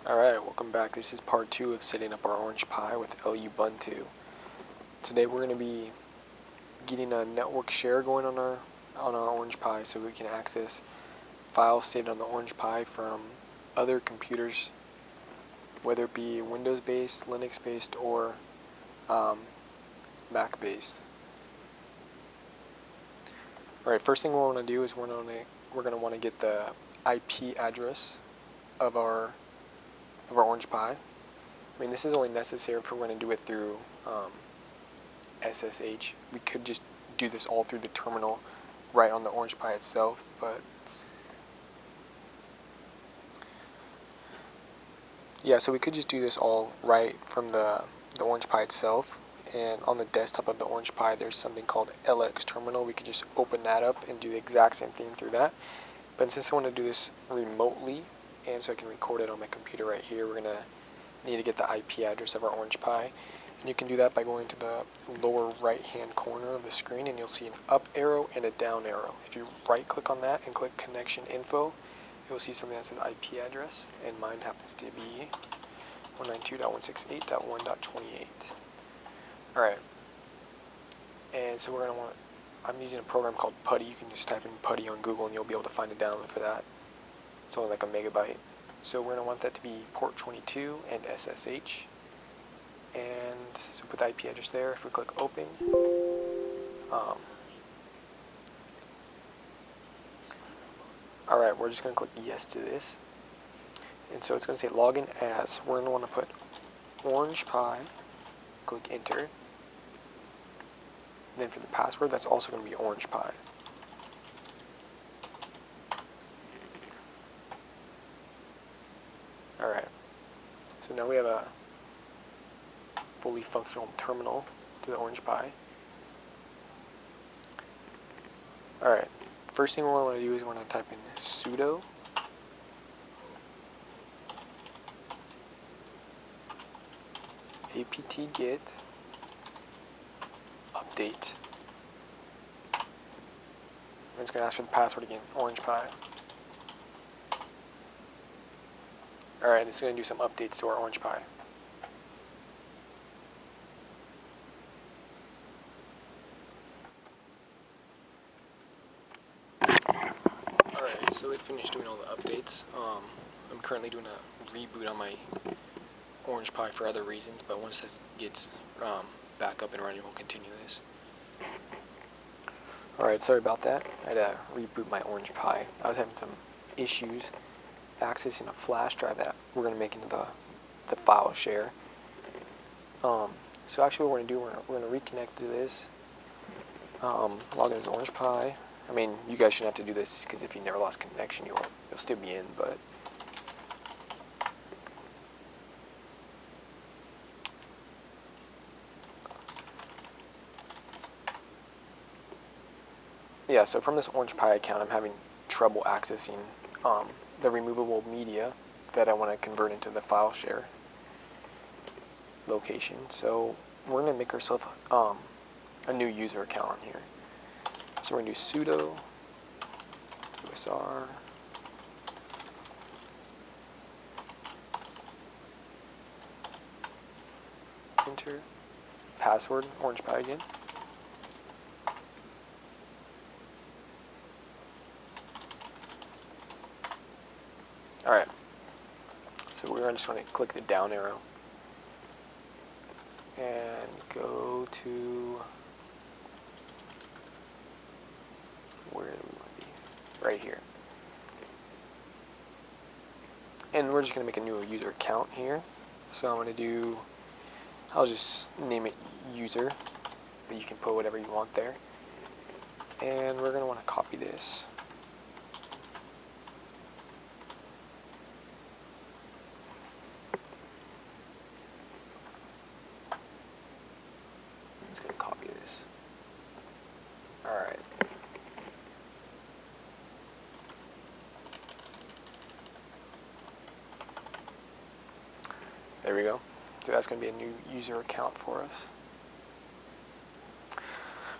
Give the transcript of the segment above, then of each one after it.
Alright, welcome back. This is part 2 of setting up our orange Pi with Ubuntu. Today we're going to be getting a network share going on our orange Pi so we can access files saved on the orange Pi from other computers, whether it be Windows based, Linux based, or Mac based. Alright, first thing we want to do is we're going to want to get the IP address of our orange Pi. I mean, this is only necessary if we're going to do it through SSH. We could just do this all through the terminal right on the orange Pi itself, but yeah, so we could just do this all right from the orange Pi itself. And on the desktop of the orange Pi there's something called LX terminal. We could just open that up and do the exact same thing through that. But since I want to do this remotely, and so I can record it on my computer right here, we're going to need to get the IP address of our orange Pi. And you can do that by going to the lower right hand corner of the screen, and you'll see an up arrow and a down arrow. If you right click on that and click connection info, you'll see something that says IP address, and mine happens to be 192.168.1.28. Alright, and so we're going to want, I'm using a program called Putty. You can just type in Putty on Google and you'll be able to find a download for that. It's only like a megabyte. So we're going to want that to be port 22 and SSH. And so put the IP address there. If we click open, alright, we're just going to click yes to this. And so it's going to say login as. We're going to want to put orange Pi, click enter. And then for the password, that's also going to be orange Pi. Alright, so now we have a fully functional terminal to the orange Pi. Alright, first thing we want to do is we want to type in sudo apt-get update. And it's going to ask for the password again, orange Pi. Alright, this is going to do some updates to our orange Pi. Alright, so it finished doing all the updates. I'm currently doing a reboot on my orange Pi for other reasons, but once this gets back up and running, we'll continue this. Alright, sorry about that. I had to reboot my orange Pi. I was having some issues accessing a flash drive that we're going to make into the file share. So actually what we're going to do, we're going to reconnect to this, log in as orange Pi. I mean, you guys shouldn't have to do this because if you never lost connection, you'll still be in, but yeah, so from this orange Pi account, I'm having trouble accessing the removable media that I want to convert into the file share location. So we're going to make ourselves a new user account on here. So we're going to do sudo usr enter password orange Pi again. Alright, so we're just going to click the down arrow and go to, where do we want to be? Right here. And we're just going to make a new user account here. So I'm going to do, I'll just name it user, but you can put whatever you want there. And we're going to want to copy this. Alright. There we go. So that's going to be a new user account for us.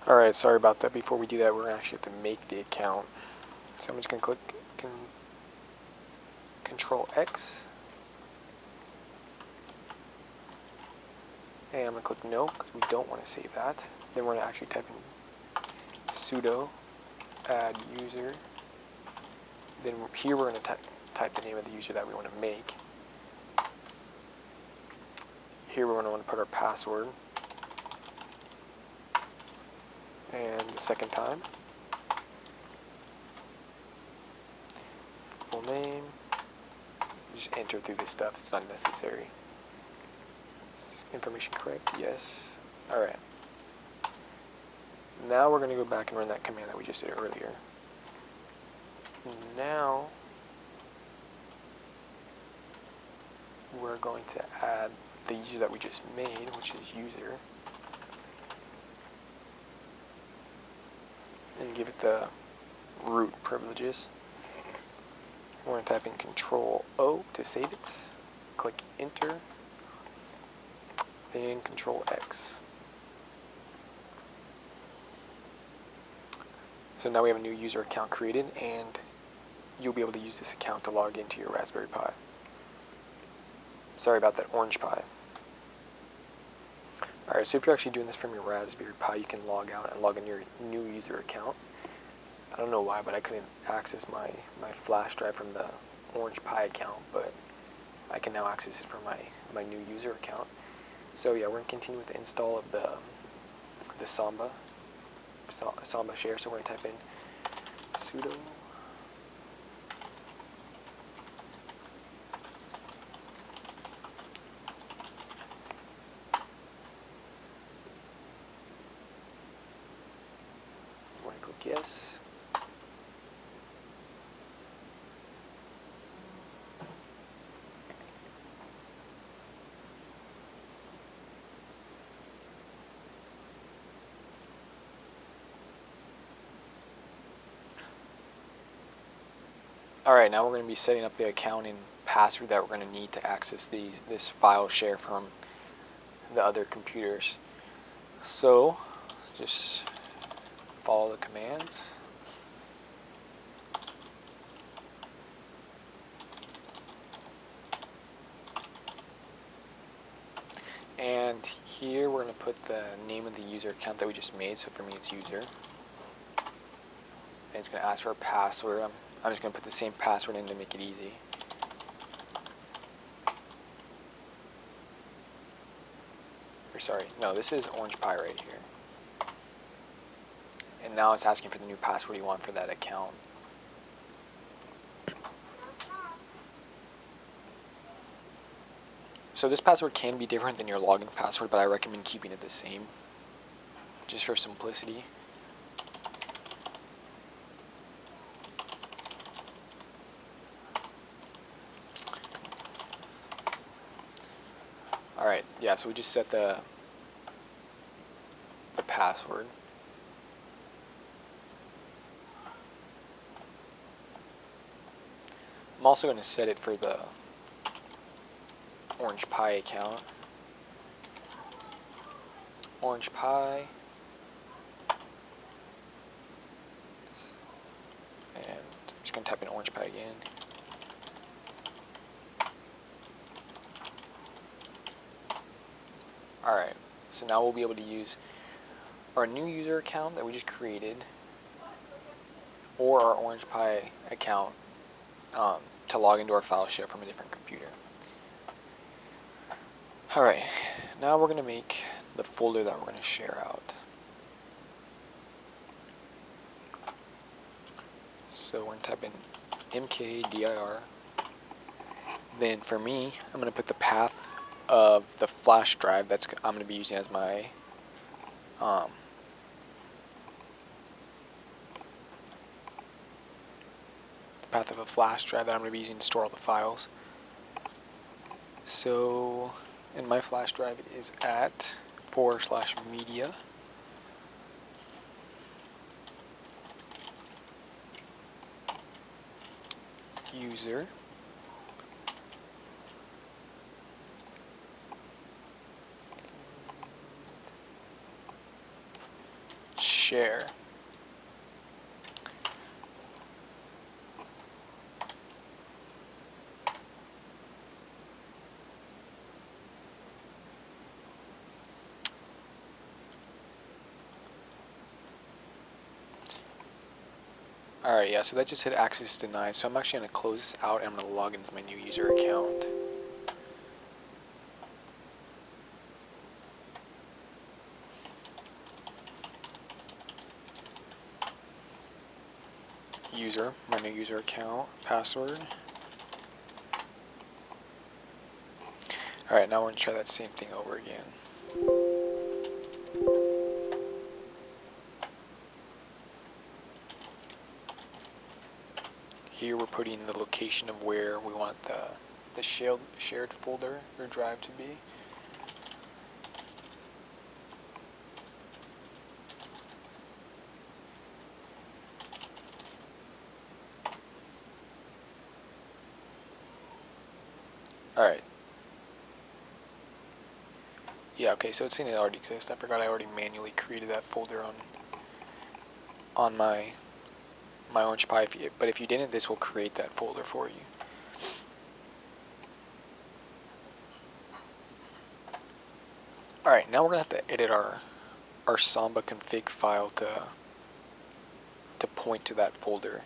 Alright, sorry about that. Before we do that, we're going to actually have to make the account. So I'm just going to click Control X And I'm going to click no because we don't want to save that. Then we're going to actually type in sudo add user. Then here we're going to type the name of the user that we want to make. Here we're going to want to put our password. And the second time, full name. Just enter through this stuff, it's not necessary. Is this information correct? Yes. Alright. Now we're going to go back and run that command that we just did earlier. Now we're going to add the user that we just made, which is user, and give it the root privileges. We're going to type in Control-O to save it, click Enter, then Control-X. So now we have a new user account created, and you'll be able to use this account to log into your Raspberry Pi. Sorry about that orange Pi. Alright, so if you're actually doing this from your Raspberry Pi, you can log out and log in your new user account. I don't know why, but I couldn't access my flash drive from the orange Pi account, but I can now access it from my new user account. So yeah, we're going to continue with the install of the Samba share. So we're going to type in sudo click yes. Alright, now we're going to be setting up the account and password that we're going to need to access this file share from the other computers. So, just follow the commands. And here we're going to put the name of the user account that we just made. So for me it's user. And it's going to ask for a password. I'm just going to put the same password in to make it easy. Or sorry, no, this is Orange Pi right here. And now it's asking for the new password you want for that account. So this password can be different than your login password, but I recommend keeping it the same, just for simplicity. Alright, yeah, so we just set the password. I'm also going to set it for the Orange Pi account. Orange Pi. And I'm just going to type in Orange Pi again. Alright, so now we'll be able to use our new user account that we just created or our Orange Pi account to log into our file share from a different computer. Alright, now we're going to make the folder that we're going to share out. So we're going to type in mkdir. Then for me, I'm going to put the path of the flash drive that's I'm going to be using as my the path of a flash drive that I'm going to be using to store all the files. So, and my flash drive is at /media user share. Alright, yeah, so that just said access denied. So I'm actually going to close this out and I'm going to log into my new user account. User, my new user account, password. Alright, now we're going to try that same thing over again. Here we're putting the location of where we want the shared folder or drive to be. Alright. Yeah, okay, so it's saying it already exists. I forgot I already manually created that folder on my Orange Pi. But if you didn't, this will create that folder for you. Alright, now we're going to have to edit our Samba config file to point to that folder.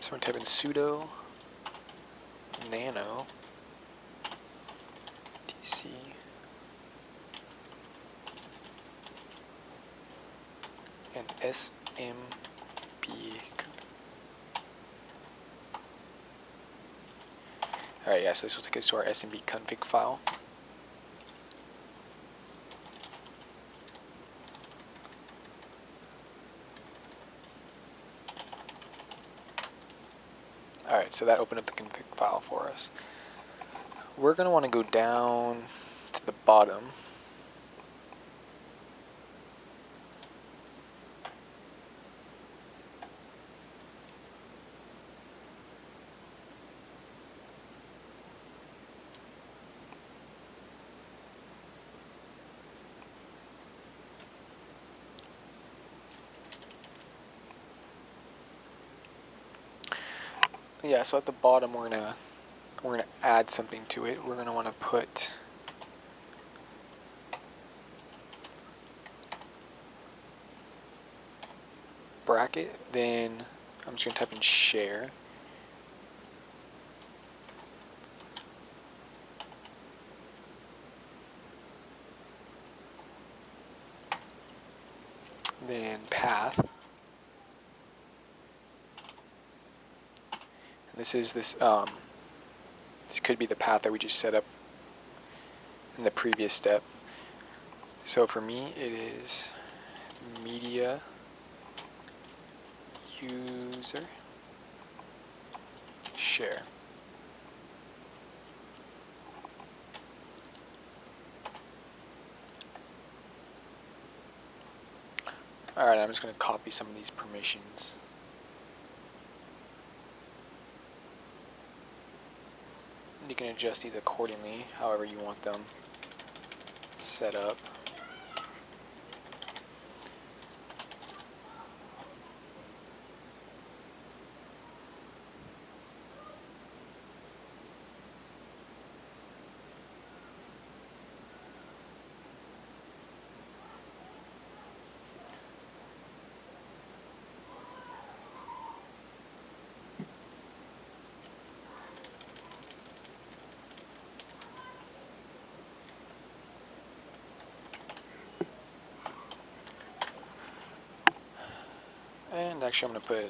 So we're going to type in sudo nano dc and SMB. Alright, yeah, so this will take us to our SMB config file. Alright, so that opened up the config file for us. We're going to want to go down to the bottom. Yeah, so at the bottom we're gonna add something to it. We're gonna want to put bracket, then I'm just gonna type in share. Then path. And this could be the path that we just set up in the previous step. So for me it is media user share. Alright, I'm just going to copy some of these permissions. You can adjust these accordingly, however you want them set up. And actually I'm going to put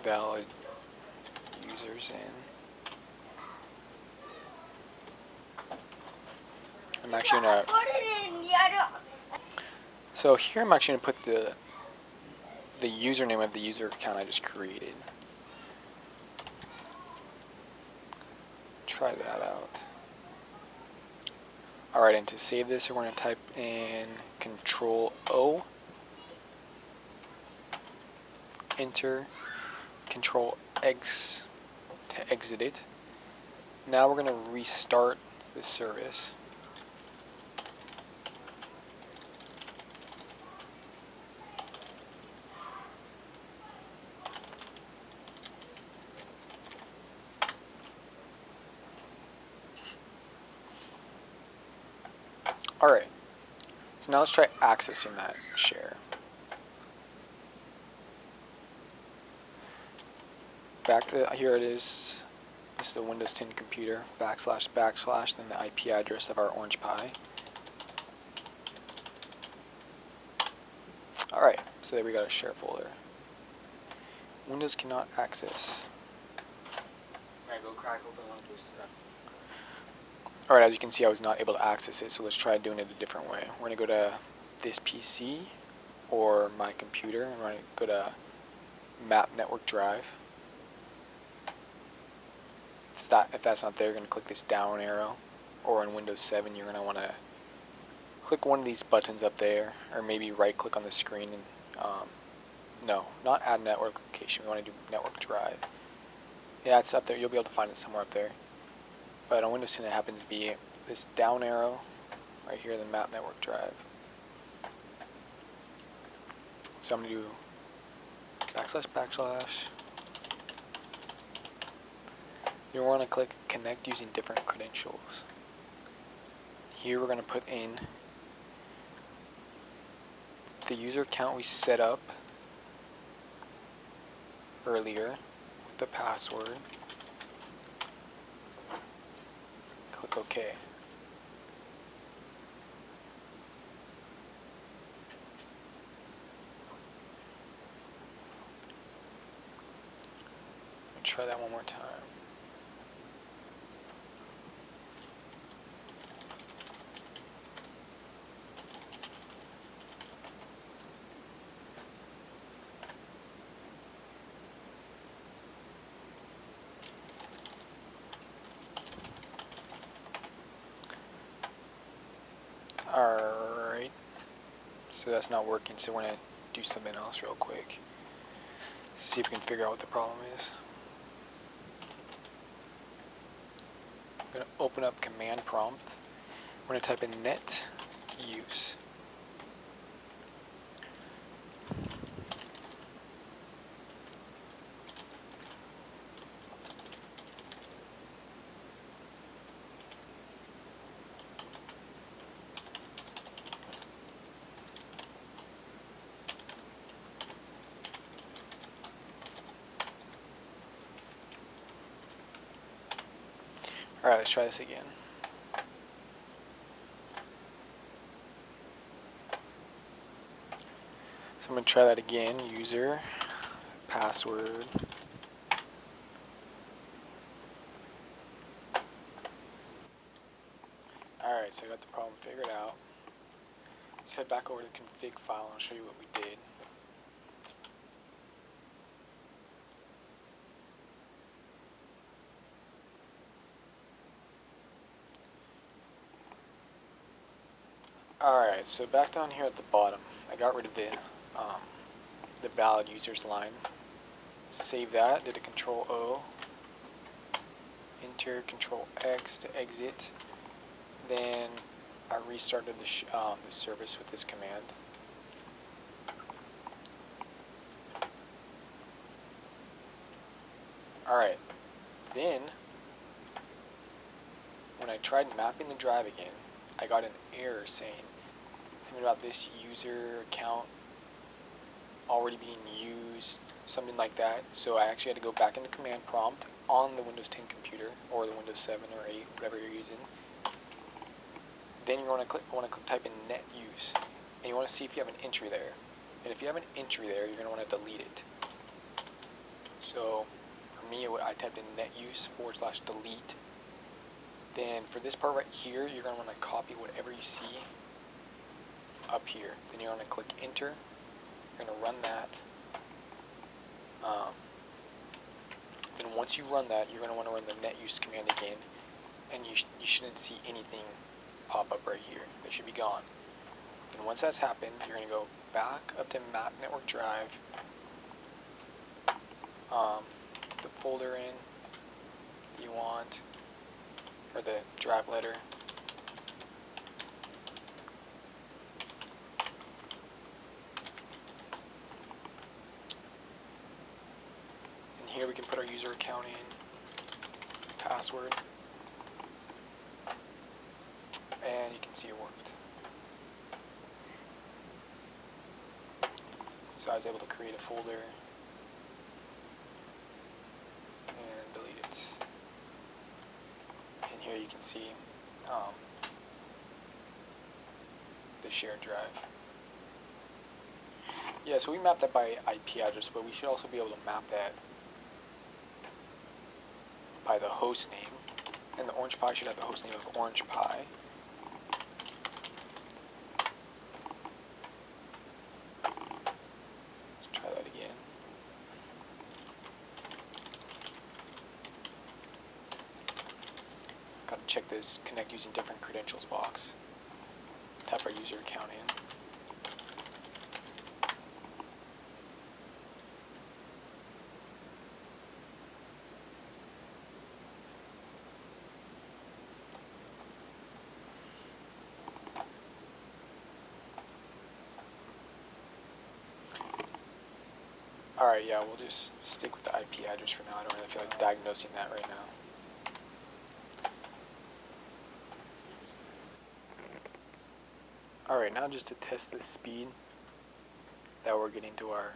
valid users in. I'm actually going to... So here I'm actually going to put the username of the user account I just created. Try that out. Alright, and to save this we're going to type in Control O, Enter, Control X to exit it. Now we're going to restart the service. Alright, so now let's try accessing that share. back here it is. This is the Windows 10 computer, // then the IP address of our Orange Pi. Alright, so there we got a share folder. Windows cannot access. Alright, as you can see, I was not able to access it, so let's try doing it a different way. We're going to go to this PC or my computer, and we're going to go to Map Network Drive. If that's not there, you're going to click this down arrow, or in Windows 7, you're going to want to click one of these buttons up there, or maybe right click on the screen and no, not add network location, we want to do network drive. Yeah, it's up there, you'll be able to find it somewhere up there. But on Windows 10 it happens to be this down arrow right here, the map network drive. So I'm going to do // You want to click connect using different credentials. Here we're going to put in the user account we set up earlier with the password. Click OK. Try that one more time. Alright, so that's not working, so we're going to do something else real quick. See if we can figure out what the problem is. I'm going to open up command prompt. We're going to type in net use. Alright, let's try this again. So I'm going to try that again. User, password. Alright, so I got the problem figured out. Let's head back over to the config file and I'll show you what we did. Alright, so back down here at the bottom, I got rid of the valid users line. Save that, did a Control O, enter Control X to exit. Then I restarted the service with this command. Alright, then when I tried mapping the drive again, I got an error saying something about this user account already being used, something like that. So I actually had to go back into command prompt on the Windows 10 computer or the Windows 7 or 8, whatever you're using. Then you want to type in net use, and you want to see if you have an entry there. And if you have an entry there, you're going to want to delete it. So for me, I typed in net use / delete. Then for this part right here, you're going to want to copy whatever you see up here. Then you're going to click enter. You're going to run that. Then once you run that, you're going to want to run the net use command again, and you shouldn't see anything pop up right here. They should be gone. Then once that's happened, you're going to go back up to Map Network Drive, the folder in that you want, or the drive letter. And here we can put our user account in, password, and you can see it worked. So I was able to create a folder. here you can see the shared drive. Yeah, so we mapped that by IP address, but we should also be able to map that by the host name. And the Orange Pi should have the host name of Orange Pi. Let's try that again. Gotta check this connect using different credentials box. Type our user account in. Alright, yeah, we'll just stick with the IP address for now. I don't really feel like diagnosing that right now. Alright, now just to test the speed that we're getting to our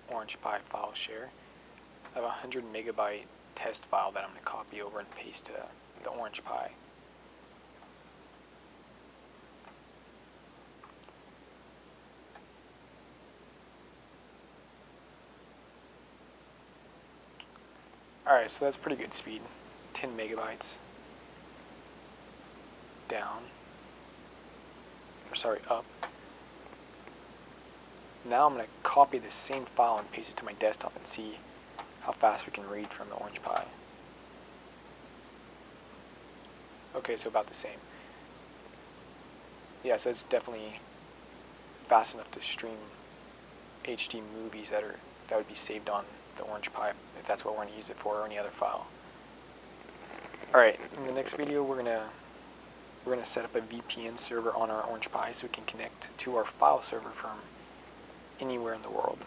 Orange Pi file share, I have a 100 megabyte test file that I'm going to copy over and paste to the Orange Pi. Alright, so that's pretty good speed. 10 megabytes down. Or sorry, up. Now I'm going to copy the same file and paste it to my desktop and see how fast we can read from the Orange Pi. Okay, so about the same. Yeah, so it's definitely fast enough to stream HD movies that would be saved on the Orange Pi if that's what we're going to use it for, or any other file. Alright, in the next video we're gonna set up a VPN server on our Orange Pi so we can connect to our file server from anywhere in the world.